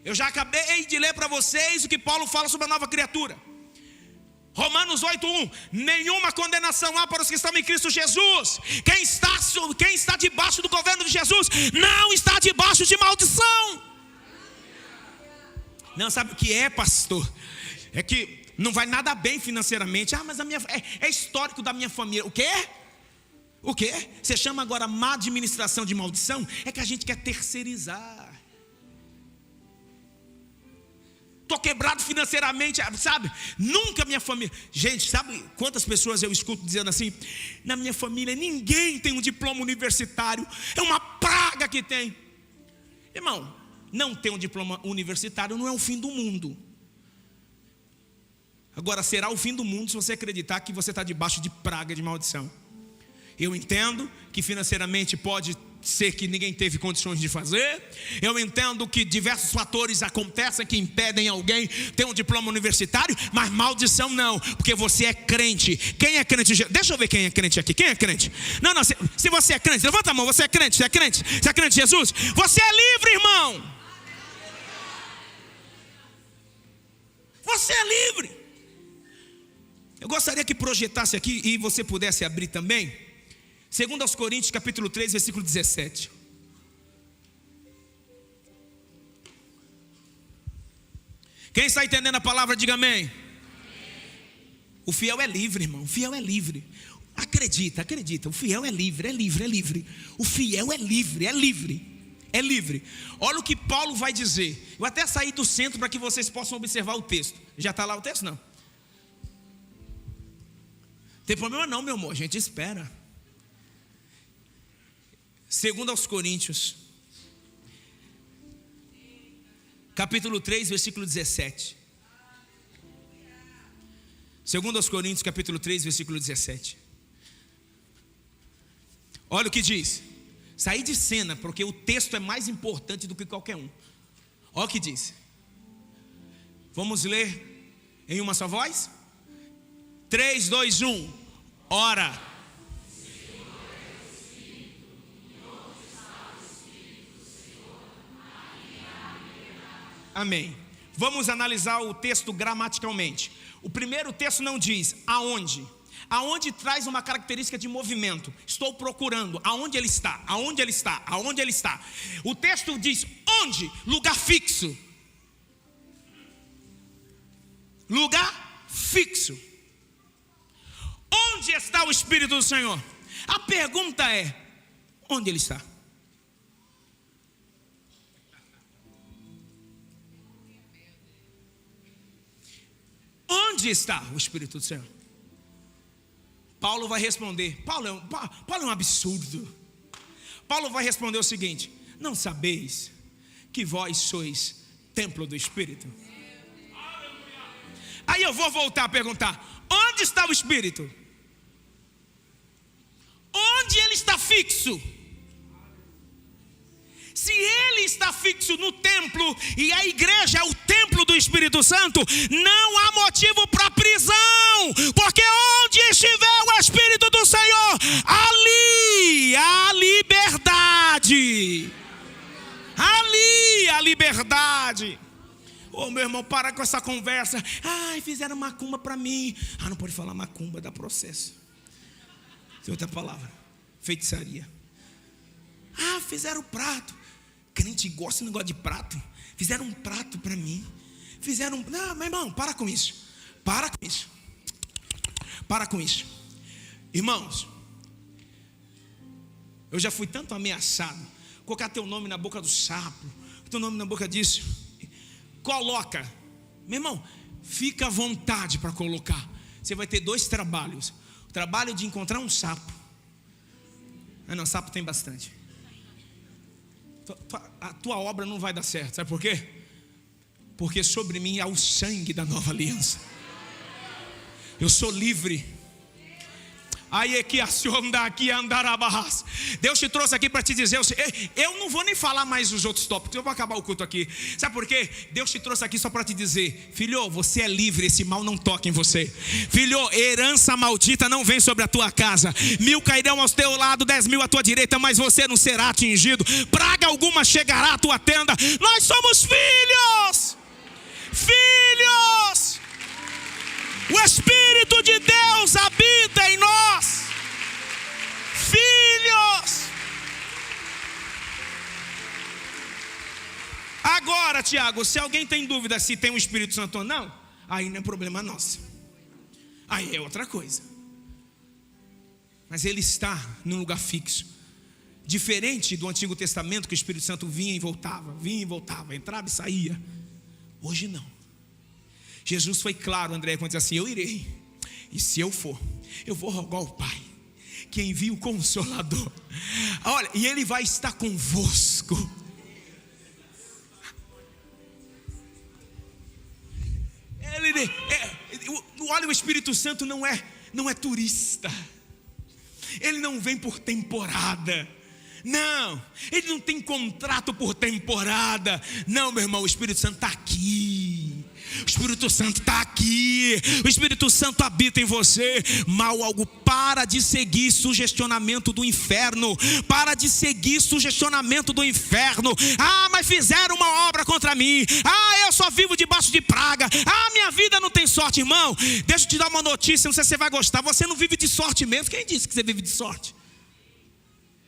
Speaker 1: Eu já acabei de ler para vocês o que Paulo fala sobre a nova criatura. Romanos 8:1. Nenhuma condenação há para os que estão em Cristo Jesus. Quem está debaixo do governo de Jesus não está debaixo de maldição. Não, sabe o que é, pastor? É que não vai nada bem financeiramente. Mas a minha é histórico da minha família. O quê? Você chama agora má administração de maldição? É que a gente quer terceirizar. Estou quebrado financeiramente, sabe? Nunca minha família. Gente, sabe quantas pessoas eu escuto dizendo assim: na minha família ninguém tem um diploma universitário. É uma praga que tem. Irmão, não ter um diploma universitário não é o fim do mundo. Agora, será o fim do mundo se você acreditar que você está debaixo de praga, de maldição. Eu entendo que financeiramente pode ser que ninguém teve condições de fazer. Eu entendo que diversos fatores acontecem que impedem alguém ter um diploma universitário. Mas maldição não, porque você é crente. Quem é crente? Deixa eu ver quem é crente aqui. Quem é crente? Não, se você é crente, levanta a mão. Você é crente? Você é crente de Jesus? Você é livre, irmão. Você é livre. Eu gostaria que projetasse aqui e você pudesse abrir também 2 Coríntios capítulo 3, versículo 17. Quem está entendendo a palavra, diga amém. O fiel é livre, irmão. O fiel é livre. Acredita. O fiel é livre. O fiel é livre. É livre. Olha o que Paulo vai dizer. Eu até saí do centro para que vocês possam observar o texto. Já está lá o texto? Não tem problema não, meu amor, a gente espera. 2 Coríntios capítulo 3, versículo 17. 2 Coríntios capítulo 3, versículo 17. Olha o que diz. Saí de cena, porque o texto é mais importante do que qualquer um. Olha o que diz. Vamos ler em uma só voz? 3, 2, 1. Ora. Amém. Vamos analisar o texto gramaticalmente. O primeiro texto não diz aonde. Aonde traz uma característica de movimento. Estou procurando. Aonde ele está? Aonde ele está? Aonde ele está? O texto diz onde? Lugar fixo. Lugar fixo. Onde está o Espírito do Senhor? A pergunta é: onde ele está? Onde está o Espírito do Senhor? Paulo vai responder. Paulo é um absurdo. Paulo vai responder o seguinte: não sabeis que vós sois templo do Espírito? Aí eu vou voltar a perguntar: onde está o Espírito? Onde ele está fixo? Se ele está fixo no templo e a igreja é o templo do Espírito Santo, não há motivo para prisão, porque onde estiver o Espírito do Senhor, ali há liberdade. Ali há liberdade. Ô meu irmão, para com essa conversa. Ai, fizeram macumba para mim. Não pode falar macumba, dá processo. Tem outra palavra: feitiçaria. Fizeram prato. Crente gosta de negócio de prato. Fizeram um prato para mim. Não, meu irmão, para com isso. Para com isso. Irmãos, eu já fui tanto ameaçado. Colocar teu nome na boca do sapo, teu nome na boca disso. Coloca. Meu irmão, fica à vontade para colocar. Você vai ter 2 trabalhos. O trabalho de encontrar um sapo. Não, sapo tem bastante. A tua obra não vai dar certo. Sabe por quê? Porque sobre mim há o sangue da nova aliança. Eu sou livre. Deus te trouxe aqui para te dizer, eu não vou nem falar mais os outros tópicos, eu vou acabar o culto aqui. Sabe por quê? Deus te trouxe aqui só para te dizer: filho, você é livre, esse mal não toca em você. Filho, herança maldita não vem sobre a tua casa. 1000 cairão ao teu lado, 10.000 à tua direita, mas você não será atingido. Praga alguma chegará à tua tenda. Nós somos filhos. Filhos. O Espírito de Deus habita em nós. Filhos. Agora, Tiago, se alguém tem dúvida se tem o Espírito Santo ou não, aí não é problema nosso. Aí é outra coisa. Mas ele está num lugar fixo. Diferente do Antigo Testamento, que o Espírito Santo vinha e voltava, entrava e saía. Hoje não. Jesus foi claro, André, quando disse assim: eu irei, e se eu for, eu vou rogar ao Pai que envie o Consolador. Olha, e Ele vai estar convosco. Olha, o Espírito Santo não é turista. Ele não vem por temporada. Não, ele não tem contrato por temporada. Não, meu irmão, o Espírito Santo está aqui. O Espírito Santo está aqui. O Espírito Santo habita em você. Mal algo, para de seguir sugestionamento do inferno. Para de seguir sugestionamento do inferno. Ah, mas fizeram uma obra contra mim. Ah, eu só vivo debaixo de praga. Ah, minha vida não tem sorte. Irmão, deixa eu te dar uma notícia, não sei se você vai gostar. Você não vive de sorte mesmo. Quem disse que você vive de sorte?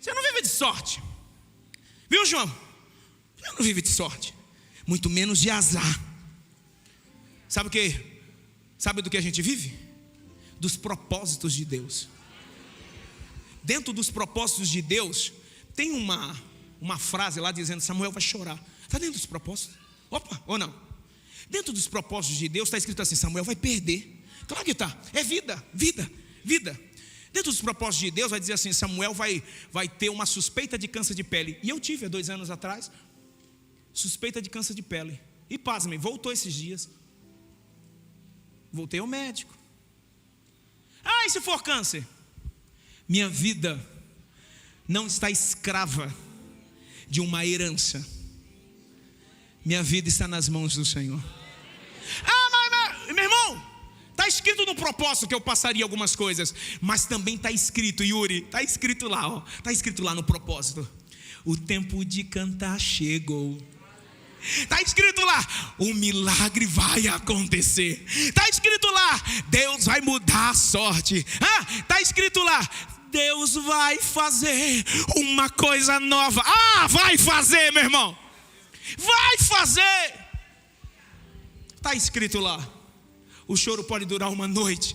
Speaker 1: Você não vive de sorte. Viu, João? Você não vive de sorte. Muito menos de azar. Sabe o que? Sabe do que a gente vive? Dos propósitos de Deus. Dentro dos propósitos de Deus, tem uma frase lá dizendo: Samuel vai chorar. Está dentro dos propósitos? Opa, ou não? Dentro dos propósitos de Deus está escrito assim: Samuel vai perder. Claro que está. É vida. Dentro dos propósitos de Deus vai dizer assim: Samuel vai ter uma suspeita de câncer de pele. E eu tive há 2 anos atrás suspeita de câncer de pele. E pasmem, voltou esses dias. Voltei ao médico. Ah, e se for câncer? Minha vida não está escrava de uma herança. Minha vida está nas mãos do Senhor. Ah, mas meu irmão, está escrito no propósito que eu passaria algumas coisas. Mas também está escrito, Yuri, está escrito lá, ó, está escrito lá no propósito: o tempo de cantar chegou. Está escrito lá: o milagre vai acontecer. Está escrito lá: Deus vai mudar a sorte. Está escrito lá: Deus vai fazer uma coisa nova. Vai fazer, meu irmão. Vai fazer. Está escrito lá: o choro pode durar uma noite,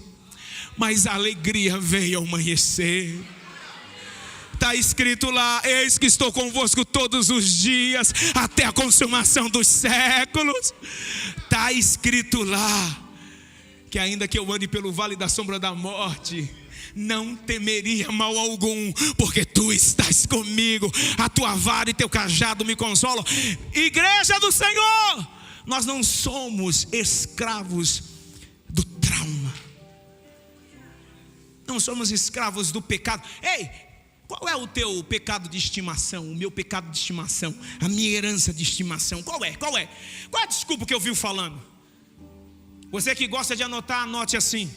Speaker 1: mas a alegria veio ao amanhecer. Está escrito lá: eis que estou convosco todos os dias, até a consumação dos séculos. Está escrito lá que ainda que eu ande pelo vale da sombra da morte, não temeria mal algum, porque tu estás comigo. A tua vara e teu cajado me consolam. Igreja do Senhor, nós não somos escravos do trauma. Não somos escravos do pecado. Ei, qual é o teu pecado de estimação? O meu pecado de estimação? A minha herança de estimação? Qual é? Qual é a desculpa que eu vivo falando? Você que gosta de anotar, anote assim.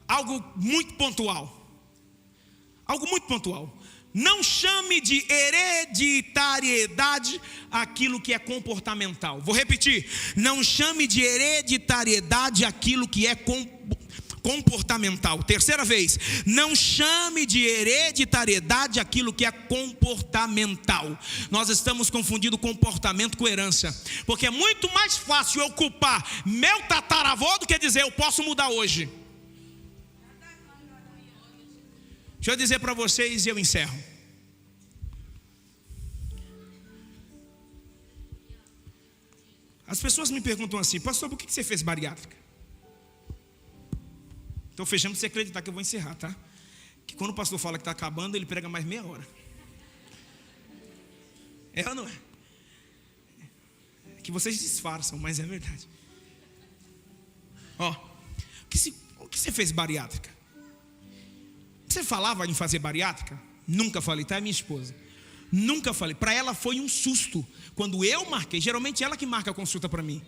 Speaker 1: Algo muito pontual. Algo muito pontual. Não chame de hereditariedade aquilo que é comportamental. Vou repetir. Não chame de hereditariedade aquilo que é comportamental. Terceira vez: não chame de hereditariedade aquilo que é comportamental. Nós estamos confundindo comportamento com herança, porque é muito mais fácil eu culpar meu tataravô do que dizer eu posso mudar hoje. Deixa eu dizer para vocês e eu encerro. As pessoas me perguntam assim: pastor, por que você fez bariátrica? Estou fechando para você acreditar que eu vou encerrar, tá? Que quando o pastor fala que está acabando, ele prega mais meia hora. É ou não é? É que vocês disfarçam, mas é verdade. Ó, o que você fez bariátrica? Você falava em fazer bariátrica? Nunca falei, tá? É minha esposa. Nunca falei. Para ela foi um susto. Quando eu marquei, geralmente ela que marca a consulta para mim.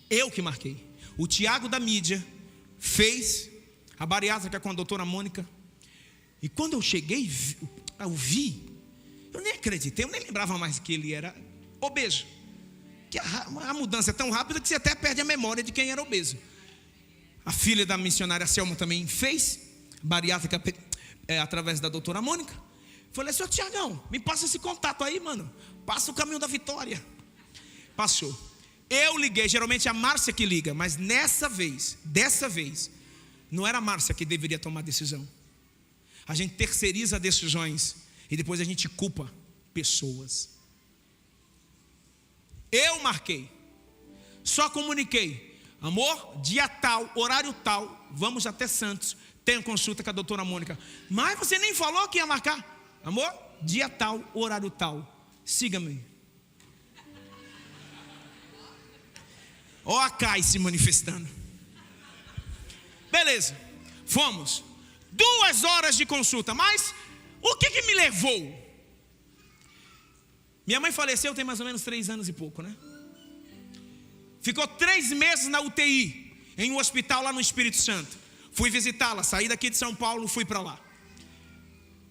Speaker 1: Eu que marquei. O Tiago da mídia fez a bariátrica com a doutora Mônica. E quando eu cheguei, eu vi, eu nem acreditei, eu nem lembrava mais que ele era obeso. Que a mudança é tão rápida que você até perde a memória de quem era obeso. A filha da missionária Selma também fez bariátrica através da doutora Mônica. Falei: senhor Tiagão, me passa esse contato aí, mano. Passa o caminho da vitória. Passou. Eu liguei, geralmente é a Márcia que liga, mas dessa vez, não era a Márcia que deveria tomar a decisão. A gente terceiriza decisões e depois a gente culpa pessoas. Eu marquei, só comuniquei: amor, dia tal, horário tal, vamos até Santos, tenho consulta com a doutora Mônica. Mas você nem falou que ia marcar. Amor, dia tal, horário tal, siga-me. Ó a Cai se manifestando. Beleza, fomos 2 horas de consulta. Mas o que me levou? Minha mãe faleceu tem mais ou menos 3 anos e pouco, né? Ficou 3 meses na UTI, em um hospital lá no Espírito Santo. Fui visitá-la, saí daqui de São Paulo, fui para lá.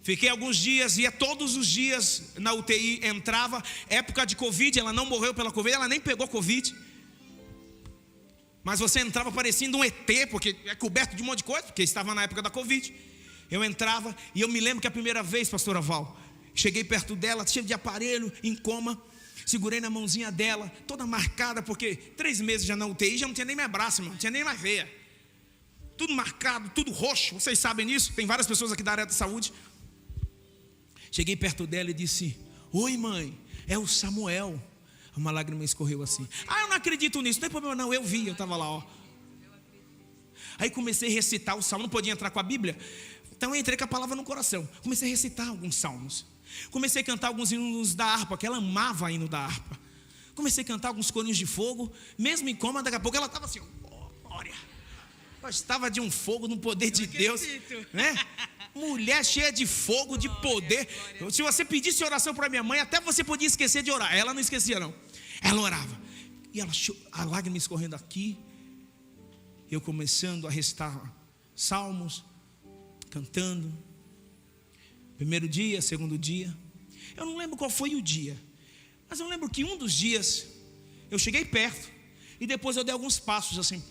Speaker 1: Fiquei alguns dias, ia todos os dias na UTI, entrava. Época de Covid, ela não morreu pela Covid, ela nem pegou Covid. Mas você entrava parecendo um ET, porque é coberto de um monte de coisa, porque estava na época da Covid. Eu entrava e eu me lembro que a primeira vez, pastora Val, cheguei perto dela, cheio de aparelho, em coma. Segurei na mãozinha dela, toda marcada, porque 3 meses já na UTI, já não tinha nem mais braço, não tinha nem mais veia. Tudo marcado, tudo roxo, vocês sabem disso, tem várias pessoas aqui da área da saúde. Cheguei perto dela e disse: oi mãe, é o Samuel. Uma lágrima escorreu assim. Ah, eu não acredito nisso. Não tem problema não, eu vi, eu estava lá, ó. Aí comecei a recitar o salmo. Não podia entrar com a Bíblia, então eu entrei com a palavra no coração. Comecei a recitar alguns salmos. Comecei a cantar alguns hinos da harpa, que ela amava hino da harpa. Comecei a cantar alguns corinhos de fogo. Mesmo em coma, daqui a pouco ela estava assim: oh, glória. Eu estava de um fogo no poder de Deus, né? Mulher cheia de fogo, de poder. Se você pedisse oração para minha mãe, até você podia esquecer de orar. Ela não esquecia não. Ela orava. E ela, a lágrima escorrendo aqui. Eu começando a recitar salmos, cantando. Primeiro dia, segundo dia. Eu não lembro qual foi o dia, mas eu lembro que um dos dias eu cheguei perto e depois eu dei alguns passos assim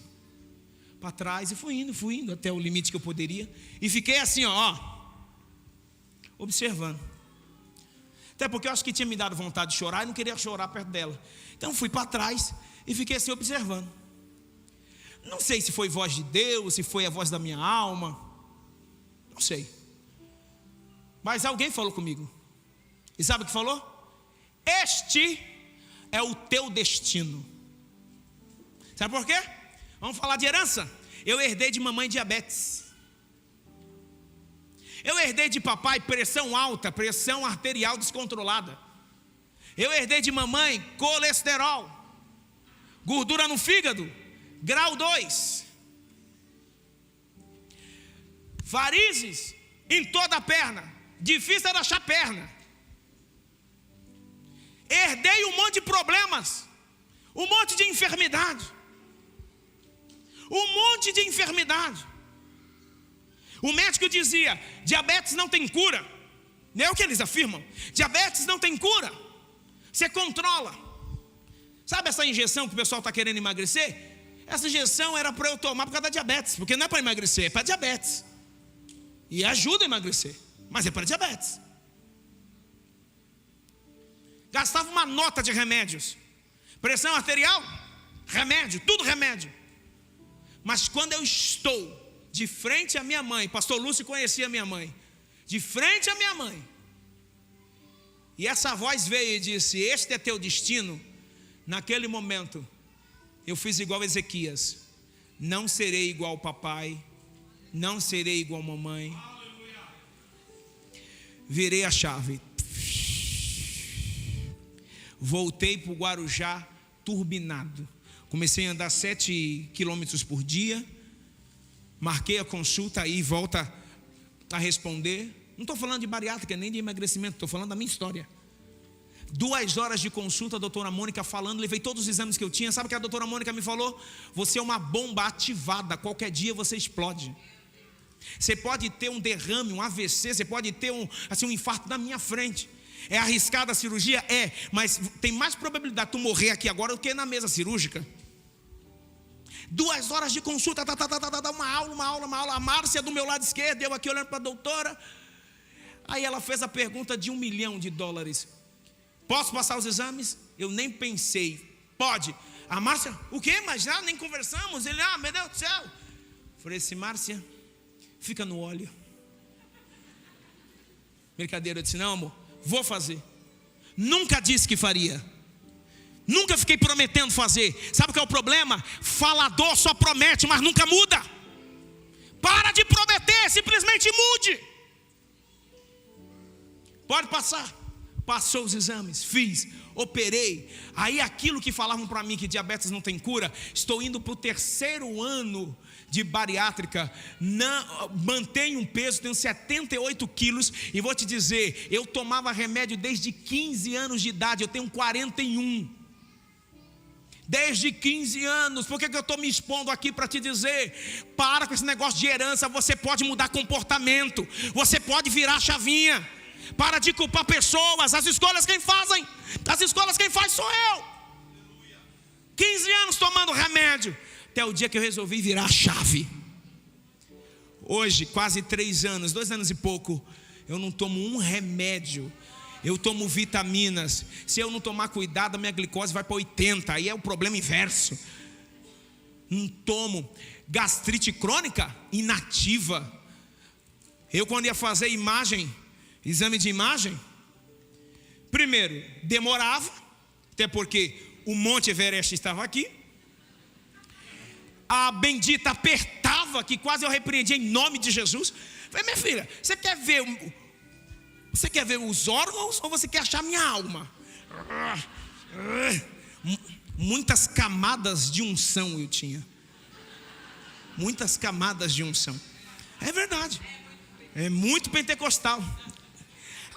Speaker 1: para trás e fui indo até o limite que eu poderia. E fiquei assim, ó, observando. Até porque eu acho que tinha me dado vontade de chorar e não queria chorar perto dela. Então fui para trás e fiquei assim observando. Não sei se foi voz de Deus, se foi a voz da minha alma, não sei. Mas alguém falou comigo. E sabe o que falou? Este é o teu destino. Sabe por quê? Vamos falar de herança. Eu herdei de mamãe diabetes. Eu herdei de papai pressão alta, pressão arterial descontrolada. Eu herdei de mamãe colesterol, gordura no fígado, grau 2, varizes em toda a perna, difícil de achar perna. Herdei um monte de problemas, um monte de enfermidade. Um monte de enfermidade. O médico dizia: diabetes não tem cura. Não é o que eles afirmam. Diabetes não tem cura. Você controla. Sabe essa injeção que o pessoal está querendo emagrecer? Essa injeção era para eu tomar por causa da diabetes. Porque não é para emagrecer, é para diabetes. E ajuda a emagrecer, mas é para diabetes. Gastava uma nota de remédios. Pressão arterial, remédio, tudo remédio. Mas quando eu estou de frente à minha mãe, pastor Lúcio conhecia a minha mãe, de frente à minha mãe. E essa voz veio e disse: este é teu destino. Naquele momento, eu fiz igual Ezequias: não serei igual ao papai, não serei igual a mamãe. Virei a chave, voltei para o Guarujá turbinado. Comecei a andar 7 quilômetros por dia. Marquei a consulta, aí volta a responder. Não estou falando de bariátrica nem de emagrecimento, estou falando da minha história. 2 horas de consulta, a doutora Mônica falando, levei todos os exames que eu tinha. Sabe o que a doutora Mônica me falou? Você é uma bomba ativada, qualquer dia você explode. Você pode ter um derrame, um AVC, você pode ter um infarto na minha frente. É arriscada a cirurgia? É, mas tem mais probabilidade de tu morrer aqui agora do que na mesa cirúrgica. 2 horas de consulta, uma aula. A Márcia do meu lado esquerdo, eu aqui olhando para a doutora. Aí ela fez a pergunta de $1 milhão. Posso passar os exames? Eu nem pensei. Pode. A Márcia, o quê? Mas já nem conversamos. Ele, meu Deus do céu. Falei assim: Márcia, fica no óleo. Brincadeira. Eu disse: não, amor, vou fazer. Nunca disse que faria. Nunca fiquei prometendo fazer. Sabe o que é o problema? Falador só promete, mas nunca muda. Para de prometer, simplesmente mude. Pode passar. Passou os exames, fiz, operei. Aí aquilo que falavam para mim que diabetes não tem cura, estou indo para o 3º ano de bariátrica, mantenho um peso, tenho 78 quilos. E vou te dizer, eu tomava remédio desde 15 anos de idade, eu tenho 41. Desde 15 anos, por que eu estou me expondo aqui para te dizer? Para com esse negócio de herança, você pode mudar comportamento, você pode virar a chavinha. Para de culpar pessoas, as escolhas quem faz sou eu. 15 anos tomando remédio, até o dia que eu resolvi virar a chave. Hoje, quase 3 anos, 2 anos e pouco, eu não tomo um remédio. Eu tomo vitaminas. Se eu não tomar cuidado, a minha glicose vai para 80. Aí é o problema inverso. Não tomo. Gastrite crônica, inativa. Eu quando ia fazer exame de imagem, primeiro, demorava, até porque o Monte Everest estava aqui. A bendita apertava, que quase eu repreendi em nome de Jesus. Falei: minha filha, você quer ver os órgãos ou você quer achar minha alma? Muitas camadas de unção eu tinha. Muitas camadas de unção. É verdade. É muito pentecostal.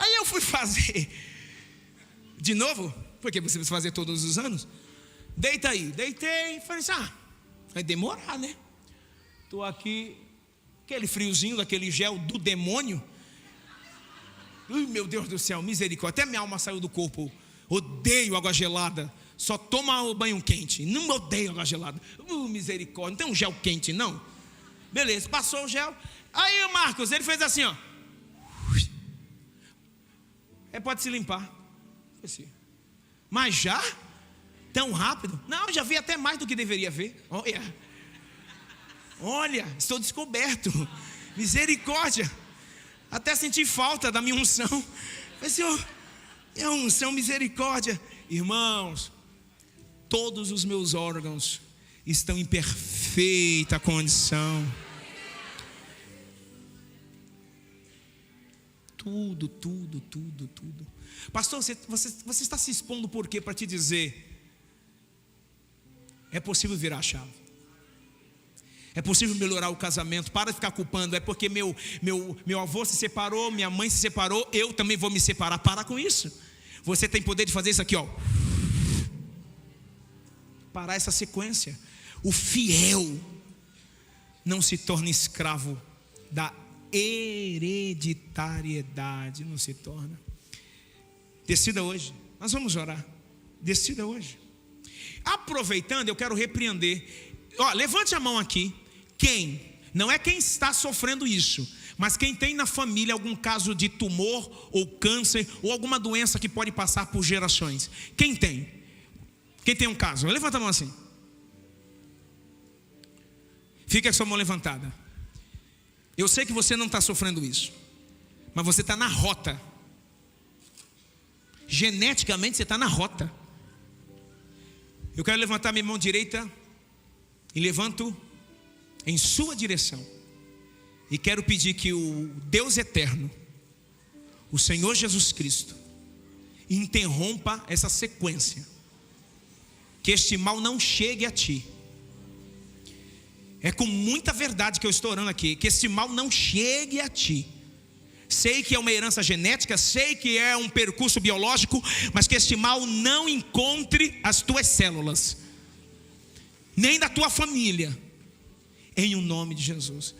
Speaker 1: Aí eu fui fazer de novo, porque você precisa fazer todos os anos. Deitei, falei assim: vai demorar, né? Estou aqui, aquele friozinho daquele gel do demônio. Meu Deus do céu, misericórdia, até minha alma saiu do corpo. Odeio água gelada, só toma o banho quente. Não odeio água gelada. Misericórdia, não tem um gel quente não. Beleza, passou o gel. Aí o Marcos, ele fez assim, ó. Pode se limpar. Assim. Mas já? Tão rápido? Não, já vi até mais do que deveria ver. Olha, estou descoberto. Misericórdia. Até senti falta da minha unção. Mas Senhor, é a unção, misericórdia. Irmãos, todos os meus órgãos estão em perfeita condição. Tudo. Pastor, você está se expondo por quê? Para te dizer, é possível virar a chave. É possível melhorar o casamento. Para de ficar culpando. É porque meu avô se separou, minha mãe se separou, eu também vou me separar. Para com isso. Você tem poder de fazer isso aqui, ó. Parar essa sequência. O fiel não se torna escravo da hereditariedade. Não se torna. Decida hoje. Nós vamos orar. Decida hoje. Aproveitando, eu quero repreender. Levante a mão aqui. Quem? Não é quem está sofrendo isso, mas quem tem na família algum caso de tumor ou câncer ou alguma doença que pode passar por gerações. Quem tem? Quem tem um caso? Levanta a mão assim. Fica com a sua mão levantada. Eu sei que você não está sofrendo isso, mas você está na rota. Geneticamente você está na rota. Eu quero levantar minha mão direita e levanto em sua direção. E quero pedir que o Deus eterno, o Senhor Jesus Cristo, interrompa essa sequência. Que este mal não chegue a ti. É com muita verdade que eu estou orando aqui. Que este mal não chegue a ti. Sei que é uma herança genética, sei que é um percurso biológico, mas que este mal não encontre as tuas células, nem da tua família, em o nome de Jesus.